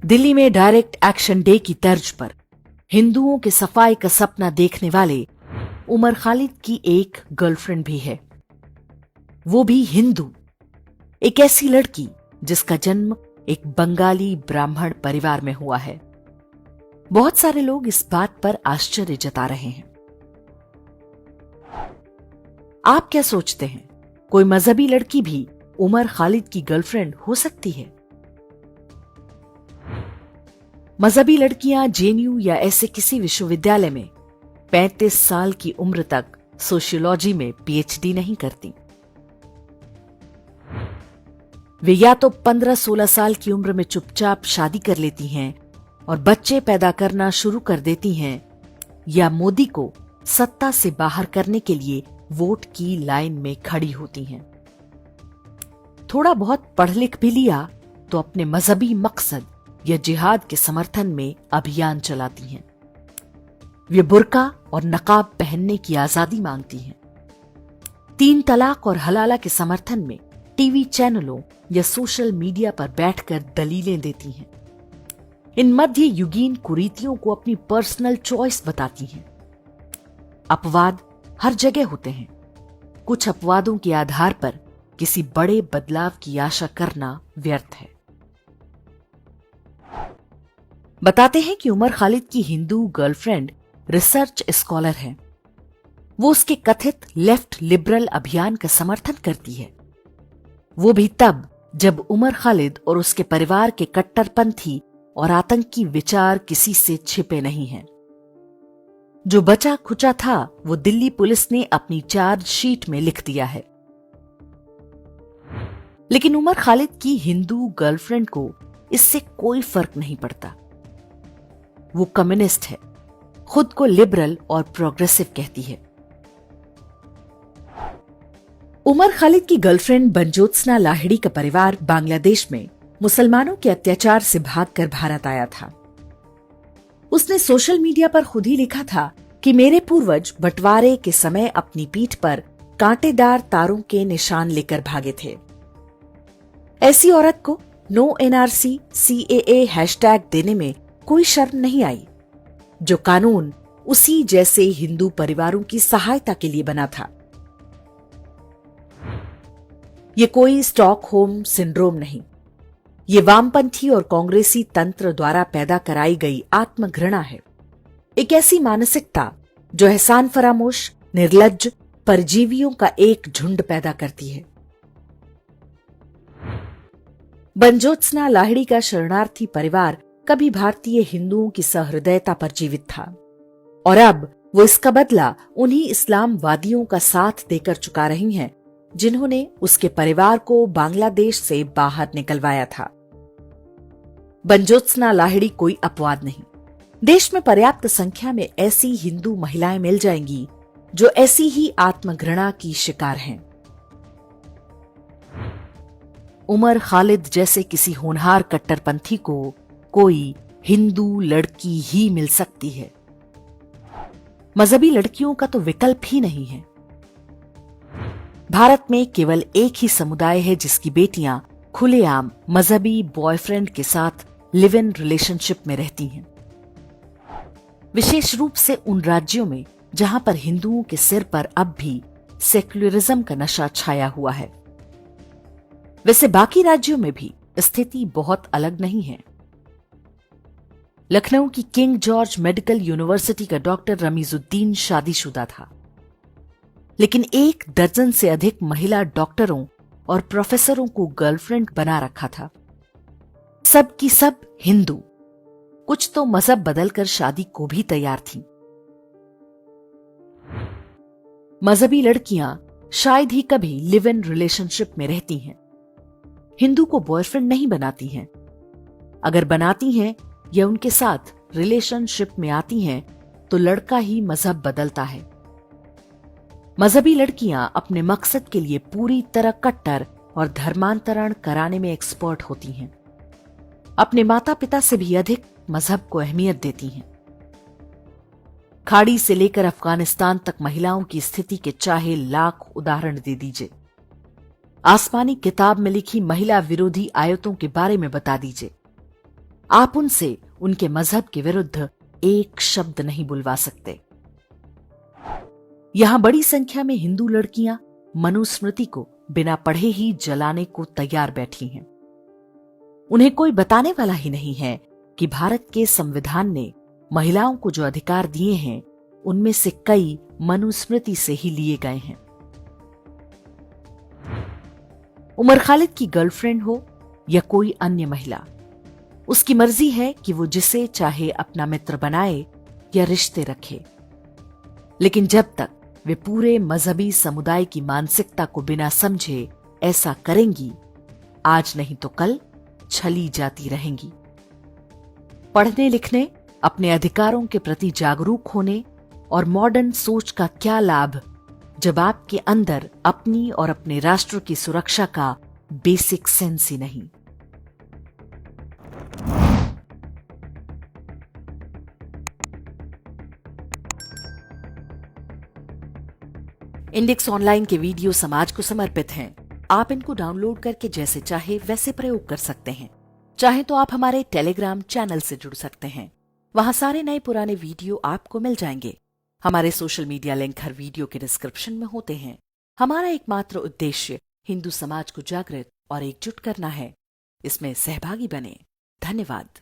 दिल्ली में direct action day की तर्ज पर हिंदुओं के सफाई का सपना देखने वाले उमर खालिद की एक गर्लफ्रेंड भी है, वो भी हिंदू। एक ऐसी लड़की जिसका जन्म एक बंगाली ब्राह्मण परिवार में हुआ है। बहुत सारे लोग इस बात पर आश्चर्य जता रहे हैं। आप क्या सोचते हैं, कोई मजहबी लड़की भी उमर खालिद की गर्लफ्रेंड हो सकती है? मजहबी लड़कियां जेएनयू या ऐसे किसी विश्वविद्यालय में 35 साल की उम्र तक सोशियोलॉजी में पीएचडी नहीं करती। वे या तो 15-16 साल की उम्र में चुपचाप शादी कर लेती हैं और बच्चे पैदा करना शुरू कर देती हैं, या मोदी को सत्ता से बाहर करने के लिए वोट की लाइन में खड़ी होती हैं। थोड़ा बहुत पढ़ लिख भी लिया तो अपने मजहबी मकसद या जिहाद के समर्थन में अभियान चलाती हैं। वे बुर्का और नकाब पहनने की आजादी मांगती हैं। 3 तलाक और हलाला के समर्थन में टीवी चैनलों या सोशल मीडिया पर बैठकर दलीलें देती हैं। इन मध्य युगीन कुरीतियों को अपनी पर्सनल चॉइस बताती हैं। अपवाद हर जगह होते हैं। कुछ अपवादों के आधार पर किसी बड़े बदलाव की आशा करना व्यर्थ है। बताते हैं कि उमर खालिद की हिंदू गर्लफ्रेंड रिसर्च स्कॉलर है। वो उसके कथित लेफ्ट लिबरल अभियान का समर्थन करती है, वो भी तब जब उमर खालिद और उसके परिवार के कट्टरपंथी और आतंकी विचार किसी से छिपे नहीं हैं। जो बचा खुचा था वो दिल्ली पुलिस ने अपनी चार्जशीट में लिख दिया है। लेकिन उमर खालिद की हिंदू गर्लफ्रेंड को इससे कोई फर्क नहीं पड़ता। वो कम्युनिस्ट है, खुद को लिबरल और प्रोग्रेसिव कहती है। उमर खालिद की गर्लफ्रेंड बंजोत्सना लाहिड़ी का परिवार बांग्लादेश में मुसलमानों के अत्याचार से भागकर भारत आया था। उसने सोशल मीडिया पर खुद ही लिखा था कि मेरे पूर्वज बंटवारे के समय अपनी पीठ पर कांटेदार तारों के निशान लेकर भागे थे। ऐसी औरत को नो एनआरसी CAA हैशटैग देने में कोई शर्म नहीं आई, जो कानून उसी जैसे हिंदू परिवारों की सहायता के लिए बना था। ये कोई स्टॉकहोम सिंड्रोम नहीं, ये वामपंथी और कांग्रेसी तंत्र द्वारा पैदा कराई गई आत्मघृणा है। एक ऐसी मानसिकता जो एहसान फरामोश, निर्लज्ज परजीवियों का एक झुंड पैदा करती है। बंजोत्सना लाहिड़ी का शरणार्थी परिवार कभी भारतीय हिंदुओं की सहृदयता पर जीवित था, और अब वो इसका बदला उन्हीं इस्लामवादियों का साथ देकर चुका रही हैं जिन्होंने उसके परिवार को बांग्लादेश से बाहर निकलवाया था। बंजोत्सना लाहिड़ी कोई अपवाद नहीं। देश में पर्याप्त संख्या में ऐसी हिंदू महिलाएं मिल जाएंगी जो ऐसी ही आत्मघृणा की शिकार हैं। उमर खालिद जैसे किसी होनहार कट्टरपंथी को कोई हिंदू लड़की ही मिल सकती है। मजहबी लड़कियों का तो विकल्प ही नहीं है। भारत में केवल एक ही समुदाय है जिसकी बेटियां खुलेआम मजहबी बॉयफ्रेंड के साथ लिव इन रिलेशनशिप में रहती हैं, विशेष रूप से उन राज्यों में जहां पर हिंदुओं के सिर पर अब भी सेक्युलरिज्म का नशा छाया हुआ है। वैसे बाकी राज्यों में भी स्थिति बहुत अलग नहीं है। लखनऊ की किंग जॉर्ज मेडिकल यूनिवर्सिटी का डॉक्टर रमीजुद्दीन शादीशुदा था, लेकिन 1 दर्जन से अधिक महिला डॉक्टरों और प्रोफेसरों को गर्लफ्रेंड बना रखा था। सब की सब हिंदू, कुछ तो मजहब बदलकर शादी को भी तैयार थीं। मजहबी लड़कियां शायद ही कभी लिव इन रिलेशनशिप में रहती हैं, हिंदू को बॉयफ्रेंड नहीं बनाती हैं। अगर बनाती हैं या उनके साथ रिलेशनशिप में आती हैं तो लड़का ही मजहब बदलता है। मजहबी लड़कियां अपने मकसद के लिए पूरी तरह कट्टर और धर्मांतरण कराने में एक्सपर्ट होती हैं। अपने माता पिता से भी अधिक मजहब को अहमियत देती हैं। खाड़ी से लेकर अफगानिस्तान तक महिलाओं की स्थिति के चाहे लाख उदाहरण दे दीजिए। आसमानी किताब में लिखी महिला विरोधी आयतों के बारे में बता दीजिए। आप उनसे उनके मजहब के विरुद्ध एक शब्द नहीं बुलवा सकते। यहां बड़ी संख्या में हिंदू लड़कियां मनुस्मृति को बिना पढ़े ही जलाने को तैयार बैठी हैं। उन्हें कोई बताने वाला ही नहीं है कि भारत के संविधान ने महिलाओं को जो अधिकार दिए हैं उनमें से कई मनुस्मृति से ही लिए गए हैं। उमर खालिद की गर्लफ्रेंड हो या कोई अन्य महिला, उसकी मर्जी है कि वो जिसे चाहे अपना मित्र बनाए या रिश्ते रखे, लेकिन जब तक वे पूरे मजहबी समुदाय की मानसिकता को बिना समझे ऐसा करेंगी, आज नहीं तो कल छली जाती रहेंगी। पढ़ने लिखने, अपने अधिकारों के प्रति जागरूक होने और मॉडर्न सोच का क्या लाभ जब आपके अंदर अपनी और अपने राष्ट्र की सुरक्षा का बेसिक सेंस ही नहीं। इंडेक्स ऑनलाइन के वीडियो समाज को समर्पित हैं। आप इनको डाउनलोड करके जैसे चाहे वैसे प्रयोग कर सकते हैं। चाहे तो आप हमारे टेलीग्राम चैनल से जुड़ सकते हैं, वहां सारे नए पुराने वीडियो आपको मिल जाएंगे। हमारे सोशल मीडिया लिंक हर वीडियो के डिस्क्रिप्शन में होते हैं। हमारा एकमात्र उद्देश्य हिंदू समाज को जागृत और एकजुट करना है। इसमें सहभागी बने। धन्यवाद।